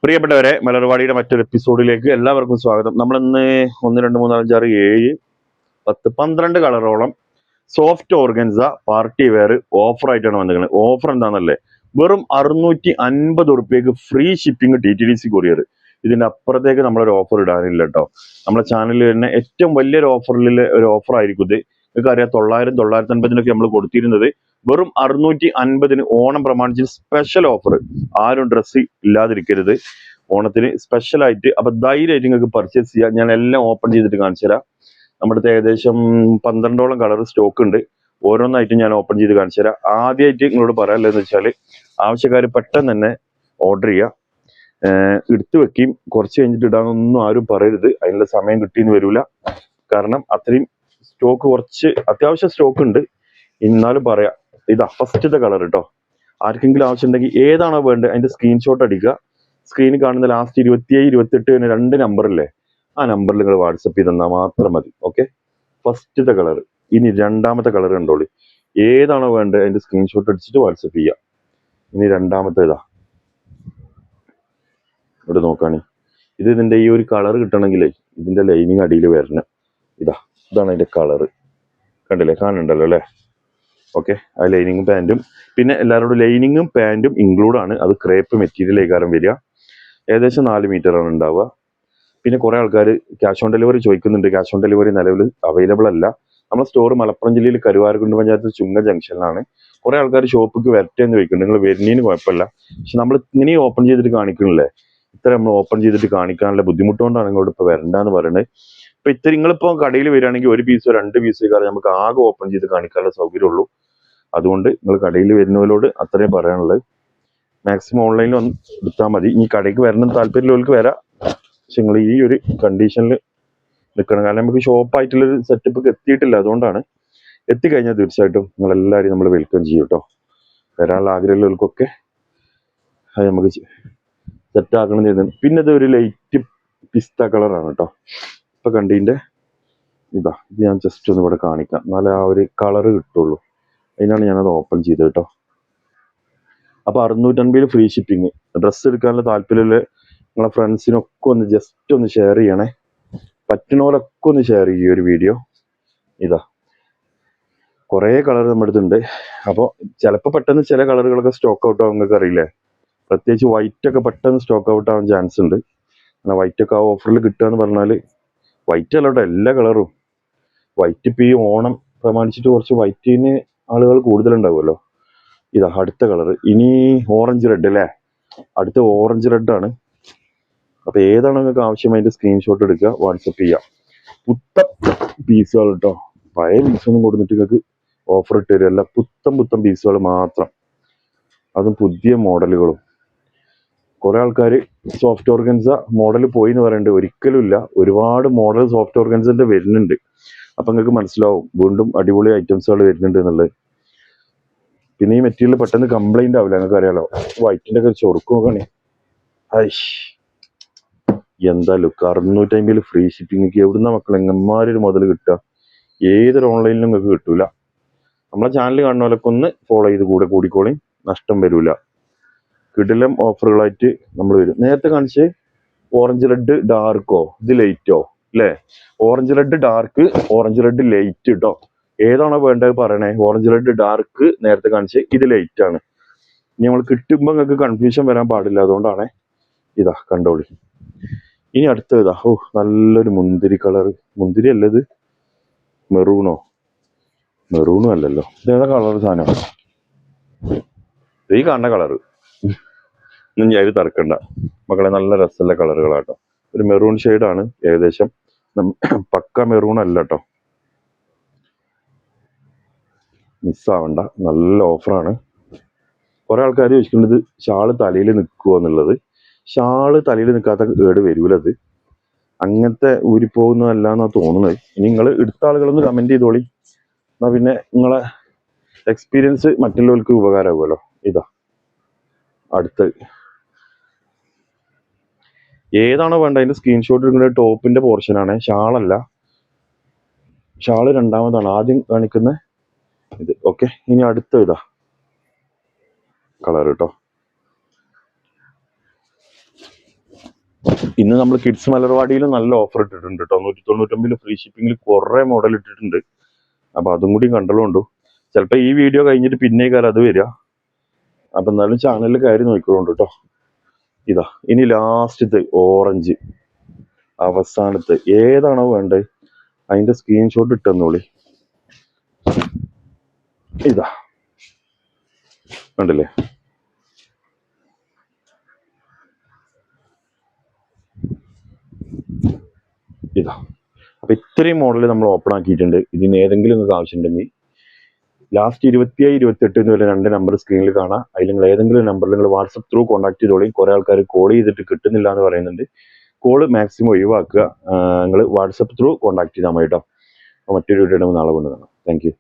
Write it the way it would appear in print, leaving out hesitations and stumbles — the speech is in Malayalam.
പ്രിയപ്പെട്ടവരെ, മലർവാടിയുടെ മറ്റൊരു എപ്പിസോഡിലേക്ക് എല്ലാവർക്കും സ്വാഗതം. നമ്മളിന്ന് 1 2 3 4 5 6 7 10 12 കളറോളം soft organza party wear offer ആയിട്ടാണ് വന്നിരിക്കുന്നത്. ഓഫർ എന്താണെന്നല്ലേ, വെറും 650 ഉറുപ്പ്യക്ക് ഫ്രീ ഷിപ്പിംഗ് TTDC കൊറിയർ. ഇതിന്റെ അപ്പുറത്തേക്ക് നമ്മളൊരു ഓഫർ ഇടാനില്ല കേട്ടോ. നമ്മുടെ ചാനലിൽ തന്നെ ഏറ്റവും വലിയൊരു ഓഫറിൽ ഒരു ഓഫർ ആയിരിക്കും ഇത്. നിങ്ങൾക്ക് അറിയാം, 900 950 നമ്മൾ കൊടുത്തിരുന്നത്. വെറും 650 ഓണം പ്രമാണിച്ച് സ്പെഷ്യൽ ഓഫർ. ആരും ഡ്രസ്സ് ഇല്ലാതിരിക്കരുത് ഓണത്തിന് സ്പെഷ്യൽ ആയിട്ട്. അപ്പൊ ധൈര്യമായിട്ട് നിങ്ങൾക്ക് പർച്ചേസ് ചെയ്യാം. ഞാൻ എല്ലാം ഓപ്പൺ ചെയ്തിട്ട് കാണിച്ചു തരാം. നമ്മുടെ അടുത്ത് ഏകദേശം 12ഓളം കളർ സ്റ്റോക്ക് ഉണ്ട്. ഓരോന്നായിട്ട് ഞാൻ ഓപ്പൺ ചെയ്ത് കാണിച്ചു തരാം. ആദ്യമായിട്ട് നിങ്ങളോട് പറയാനുള്ളതെന്ന് വെച്ചാൽ, ആവശ്യക്കാർ പെട്ടെന്ന് തന്നെ ഓർഡർ ചെയ്യുക. എടുത്തു വെക്കുകയും കുറച്ച് കഴിഞ്ഞിട്ട് ഇടാനൊന്നും ആരും പറയരുത്. അതിനുള്ള സമയം കിട്ടിയെന്ന് വരില്ല. കാരണം അത്രയും സ്റ്റോക്ക്, കുറച്ച് അത്യാവശ്യം സ്റ്റോക്ക് ഉണ്ട്. എന്നാലും പറയാം, ഇതാ ഫസ്റ്റത്തെ കളർ കേട്ടോ. ആർക്കെങ്കിലും ആവശ്യം ഉണ്ടെങ്കിൽ ഏതാണോ വേണ്ടത് അതിന്റെ സ്ക്രീൻഷോട്ട് അടിക്കുക. സ്ക്രീനിൽ കാണുന്ന ലാസ്റ്റ് 27 28 2 നമ്പറില്ലേ, ആ നമ്പറിൽ നിങ്ങൾ വാട്സപ്പ് ചെയ്ത് തന്നാൽ മാത്രം മതി. ഓക്കെ, ഫസ്റ്റത്തെ കളർ. ഇനി രണ്ടാമത്തെ കളർ കണ്ടോളി. ഏതാണോ വേണ്ടത് അതിന്റെ സ്ക്രീൻഷോട്ട് അടിച്ചിട്ട് വാട്സപ്പ് ചെയ്യുക. ഇനി രണ്ടാമത്തെ ഇതാ, ഇവിടെ നോക്കാണി. ഇതിന്റെ ഈ ഒരു കളർ കിട്ടണമെങ്കിലേ ഇതിന്റെ ലൈനിങ് അടിയിൽ വരണം. ഇതാണ് അതിന്റെ കളർ. കണ്ടില്ലേ, കാണുന്നുണ്ടല്ലോ അല്ലേ? ഓക്കെ, ആ ലൈനിങ്ങും പാൻറ്റും. പിന്നെ എല്ലാവരോടും ലൈനിങ്ങും പാൻറ്റും ഇൻക്ലൂഡ് ആണ്. അത് ക്രേപ്പ് മെറ്റീരിയലേക്കാരം വരിക. ഏകദേശം 4 മീറ്ററാണ് ഉണ്ടാവുക. പിന്നെ കുറെ ആൾക്കാർ ക്യാഷ് ഓൺ ഡെലിവറി ചോദിക്കുന്നുണ്ട്. ക്യാഷ് ഓൺ ഡെലിവറി നിലവിൽ അവൈലബിൾ അല്ല. നമ്മുടെ സ്റ്റോർ മലപ്പുറം ജില്ലയിൽ കരുവാരക്കുണ്ട് പഞ്ചായത്ത് ചുങ്ക ജംഗ്ഷനിലാണ്. കുറെ ആൾക്കാർ ഷോപ്പിക്ക് വരട്ടെ എന്ന് ചോദിക്കുന്നുണ്ട്. നിങ്ങൾ വരുന്നതിന് കുഴപ്പമില്ല, പക്ഷെ നമ്മൾ ഇങ്ങനെ ഓപ്പൺ ചെയ്തിട്ട് കാണിക്കണില്ലേ, ഇത്ര നമ്മൾ ഓപ്പൺ ചെയ്തിട്ട് കാണിക്കാനുള്ള ബുദ്ധിമുട്ടുകൊണ്ടാണ് നിങ്ങളോട് ഇപ്പോൾ വരണ്ടെന്ന് പറയുന്നത്. ഇപ്പൊ ഇത്ര നിങ്ങളിപ്പോൾ കടയിൽ വരികയാണെങ്കിൽ 1 പീസോ 2 പീസോ കാരണം നമുക്ക് ആകെ ഓപ്പൺ ചെയ്ത് കാണിക്കാനുള്ള സൗകര്യമുള്ളൂ. അതുകൊണ്ട് നിങ്ങൾ കടയിൽ വരുന്നവരോട് അത്രയും പറയാനുള്ളത്. മാക്സിമം ഓൺലൈനിൽ ഒന്ന് എടുത്താൽ മതി. ഈ കടയ്ക്ക് വരണം താല്പര്യമുള്ളവർക്ക് വരാം. പക്ഷെ നിങ്ങൾ ഈ ഒരു കണ്ടീഷനിൽ നിൽക്കണം. കാരണം നമുക്ക് ഷോപ്പായിട്ടുള്ളൊരു സെറ്റപ്പ് എത്തിയിട്ടില്ല. അതുകൊണ്ടാണ്. എത്തിക്കഴിഞ്ഞാൽ തീർച്ചയായിട്ടും നിങ്ങളെല്ലാവരും നമ്മൾ വെൽക്കം ചെയ്യും കേട്ടോ. വരാനുള്ള ആഗ്രഹമുള്ളവർക്കൊക്കെ അത് നമുക്ക് സെറ്റ് ആക്കണം എന്ന്. പിന്നെ ഇത് ഒരു ലൈറ്റ് പിസ്ത കളറാണ് കേട്ടോ. ഇപ്പൊ കണ്ടീൻ്റെ ഇത് ഞാൻ ജസ്റ്റ് ഒന്ന് ഇവിടെ കാണിക്കാം, എന്നാലേ ആ ഒരു കളറ് കിട്ടുള്ളൂ. അതിനാണ് ഞാനത് ഓപ്പൺ ചെയ്തത് കേട്ടോ. അപ്പൊ 650 ഫ്രീ ഷിപ്പിംഗ്. ഡ്രസ്സ് എടുക്കാനുള്ള താല്പര്യമുള്ള നിങ്ങളെ ഫ്രണ്ട്സിനൊക്കെ ഒന്ന് ജസ്റ്റ് ഒന്ന് ഷെയർ ചെയ്യണേ. പറ്റുന്നവരൊക്കെ ഒന്ന് ഷെയർ ചെയ്യും ഒരു വീഡിയോ. കുറേ കളർ നമ്മുടെ അടുത്തുണ്ട്. അപ്പോൾ ചിലപ്പോൾ പെട്ടെന്ന് ചില കളറുകളൊക്കെ സ്റ്റോക്ക് ഔട്ട് ആവും. നിങ്ങൾക്ക് അറിയില്ലേ, പ്രത്യേകിച്ച് വൈറ്റ് ഒക്കെ പെട്ടെന്ന് സ്റ്റോക്ക് ഔട്ട് ആവാൻ ചാൻസ് ഉണ്ട്. അങ്ങനെ വൈറ്റ് ഒക്കെ ആ ഓഫറിൽ കിട്ടുക എന്ന് പറഞ്ഞാൽ, വൈറ്റ് അല്ല കേട്ടോ, എല്ലാ കളറും. വൈറ്റ് ഇപ്പം ഈ ഓണം പ്രമാണിച്ചിട്ട് കുറച്ച് വൈറ്റിന് ആളുകൾ കൂടുതലുണ്ടാവുമല്ലോ. അടുത്ത കളർ. ഇനി ഓറഞ്ച് റെഡ് അല്ലേ, അടുത്ത ഓറഞ്ച് റെഡ് ആണ്. അപ്പൊ ഏതാണ് നിങ്ങൾക്ക് ആവശ്യം അതിന്റെ സ്ക്രീൻഷോട്ട് എടുക്കുക, വാട്സപ്പ് ചെയ്യാം. പുത്തൻ പീസുകൾ കേട്ടോ, പഴയ പീസൊന്നും കൊടുത്തിട്ട് നിങ്ങൾക്ക് ഓഫർ ഇട്ട് തരികയല്ല. പുത്തൻ പീസുകൾ മാത്രം, അതും പുതിയ മോഡലുകളും. കുറെ ആൾക്കാർ സോഫ്റ്റ് ഓർഗൻസ മോഡൽ പോയി എന്ന് പറയുന്നുണ്ട്. ഒരിക്കലും ഇല്ല, ഒരുപാട് മോഡൽ സോഫ്റ്റ് ഓർഗൻസിന്റെ വരുന്നുണ്ട്. അപ്പൊ നിങ്ങൾക്ക് മനസ്സിലാവും വീണ്ടും അടിപൊളി ഐറ്റംസുകൾ വരുന്നുണ്ട് എന്നുള്ളത്. പിന്നെ ഈ മെറ്റീരിയൽ പെട്ടെന്ന് കംപ്ലൈന്റ് ആവില്ല. നിങ്ങൾക്ക് അറിയാലോ, വൈറ്റിന്റെ ഒക്കെ ചൊറുക്ക് നോക്കണേ. എന്താ ലുക്ക്. 650 free shipping. എവിടുന്ന മക്കൾ എങ്ങന്മാരൊരു മുതൽ കിട്ടുക? ഏതൊരു ഓൺലൈനിലും നിങ്ങൾക്ക് കിട്ടൂല. നമ്മളെ ചാനൽ കാണുന്നവരൊക്കെ ഒന്ന് ഫോളോ ചെയ്ത് കൂടിക്കോളി, നഷ്ടം വരൂല. കിടിലം ഓഫറുകളായിട്ട് നമ്മൾ വരും. നേരത്തെ കാണിച്ച് ഓറഞ്ച് റെഡ് ഡാർക്കോ, ഇത് ലൈറ്റോ അല്ലേ? Orange red dark, orange red light കേട്ടോ. ഏതാണോ വേണ്ടത് പറയണേ. ഓറഞ്ച് റെഡ് ഡാർക്ക് നേരത്തെ കാണിച്ച്, ഇത് ലൈറ്റ് ആണ്. ഇനി നമ്മൾ കിട്ടുമ്പോൾ നിങ്ങൾക്ക് കൺഫ്യൂഷൻ വരാൻ പാടില്ല. അതുകൊണ്ടാണ്. കണ്ടോളി. ഇനി അടുത്ത നല്ലൊരു മുന്തിരി കളർ. മുന്തിരി അല്ലത്, മെറൂണും അല്ലല്ലോ. ഇതേതാ കളർ സാധനം? ഈ കാണുന്ന കളറ് ഞാൻ ഇത് തറക്കണ്ട മക്കളെ. നല്ല രസമുള്ള കളറുകളാട്ടോ. ഒരു മെറൂൺ ഷെയ്ഡാണ് ഏകദേശം. പക്ക മെറൂൺ അല്ല കേട്ടോ, മിസ്സാവണ്ട. നല്ല ഓഫറാണ്. കുറെ ആൾക്കാർ ചോദിക്കുന്നത് ഷാള് തലയിൽ നിൽക്കുമോ എന്നുള്ളത്. ഷാള് തലയിൽ നിൽക്കാത്ത കേട് വരൂലത്. അങ്ങനത്തെ ഊരിപ്പോകുന്നതല്ല എന്നാണ് തോന്നുന്നത്. ഇനി നിങ്ങൾ എടുത്ത ആളുകളൊന്ന് കമന്റ് ചെയ്തോളി. എന്നാ പിന്നെ നിങ്ങളെ എക്സ്പീരിയൻസ് മറ്റുള്ളവർക്ക് ഉപകാരമാകുമല്ലോ. അടുത്ത് ഏതാണോ വേണ്ട അതിന്റെ സ്ക്രീൻഷോട്ട് എടുക്കുന്നത്. ടോപ്പിന്റെ പോർഷനാണ്, ഷാളല്ല. ഷാള് രണ്ടാമതാണ്, ആദ്യം കാണിക്കുന്ന ഇത്. ഓക്കെ, ഇനി അടുത്ത കളർ കേട്ടോ. ഇന്ന് നമ്മൾ കിഡ്സ് മലർവാടിയിൽ നല്ല ഓഫർ ഇട്ടിട്ടുണ്ട് കേട്ടോ. 199 ഫ്രീ ഷിപ്പിംഗിൽ കുറേ മോഡൽ ഇട്ടിട്ടുണ്ട്. അപ്പോൾ അതും കൂടി കണ്ടോളൂ. ചിലപ്പോൾ ഈ വീഡിയോ കഴിഞ്ഞിട്ട് പിന്നെ കാലം അത് വരിക. അപ്പം എന്നാലും ചാനലിൽ കയറി നോക്കിക്കോളൂ കേട്ടോ. ഇതാ ഇനി ലാസ്റ്റത്തെ ഓറഞ്ച്, അവസാനത്തെ ഏതാണോ വേണ്ടത് അതിൻ്റെ സ്ക്രീൻഷോട്ട് ഇട്ടെന്നോളി. ഇതാ കണ്ടില്ലേ, ഇതാ. അപ്പം ഇത്രയും മോഡൽ നമ്മൾ ഓപ്പൺ ആക്കിയിട്ടുണ്ട്. ഇതിന് ഏതെങ്കിലും നിങ്ങൾക്ക് ആവശ്യമുണ്ടെങ്കിൽ ലാസ്റ്റ് 27, 28 വരെ 2 നമ്പർ സ്ക്രീനിൽ കാണാം. അതിൽ നിങ്ങൾ ഏതെങ്കിലും നമ്പറിൽ നിങ്ങൾ വാട്സപ്പ് ത്രൂ കോൺടാക്ട് ചെയ്തോളിയും. കുറേ ആൾക്കാർ കോൾ ചെയ്തിട്ട് കിട്ടുന്നില്ല എന്ന് പറയുന്നുണ്ട്. കോള് മാക്സിമം ഒഴിവാക്കുക. നിങ്ങൾ വാട്സപ്പ് ത്രൂ കോൺടാക്ട് ചെയ്താൽ മതി കേട്ടോ. മറ്റൊരു വീഡിയോ നാളെ കൊണ്ട് കാണാം. Thank you.